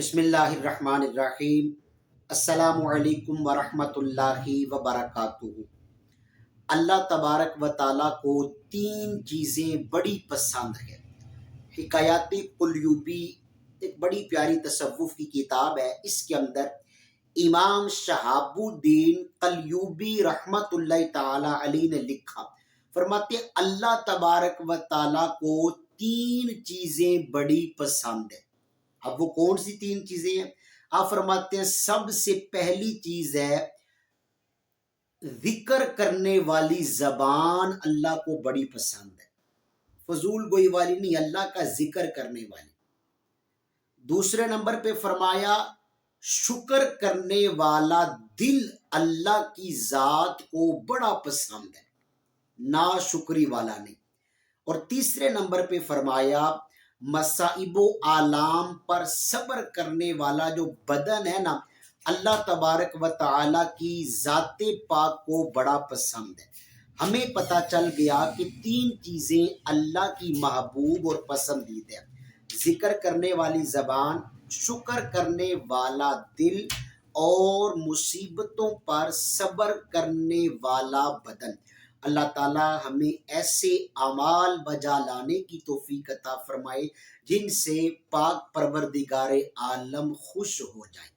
بسم اللہ الرحمن الرحیم۔ السلام علیکم ورحمۃ اللہ وبرکاتہ۔ اللہ تبارک و تعالیٰ کو تین چیزیں بڑی پسند ہے۔ حکایات قلیوبی ایک بڑی پیاری تصوف کی کتاب ہے۔ اس کے اندر امام شہاب الدین قلیوبی رحمۃ اللہ تعالیٰ علیہ نے لکھا، فرماتے ہیں اللہ تبارک و تعالیٰ کو تین چیزیں بڑی پسند ہیں۔ اب وہ کون سی تین چیزیں ہیں؟ آپ فرماتے ہیں سب سے پہلی چیز ہے ذکر کرنے والی زبان اللہ کو بڑی پسند ہے، فضول گوئی والی نہیں، اللہ کا ذکر کرنے والی۔ دوسرے نمبر پہ فرمایا شکر کرنے والا دل اللہ کی ذات کو بڑا پسند ہے، نا شکری والا نہیں۔ اور تیسرے نمبر پہ فرمایا مصائب و آلام پر صبر کرنے والا جو بدن ہے نا، اللہ تبارک و تعالیٰ کی ذات پاک کو بڑا پسند ہے۔ ہمیں پتہ چل گیا کہ تین چیزیں اللہ کی محبوب اور پسندیدہ ہیں: ذکر کرنے والی زبان، شکر کرنے والا دل، اور مصیبتوں پر صبر کرنے والا بدن۔ اللہ تعالیٰ ہمیں ایسے اعمال بجا لانے کی توفیق عطا فرمائے جن سے پاک پروردگار عالم خوش ہو جائے۔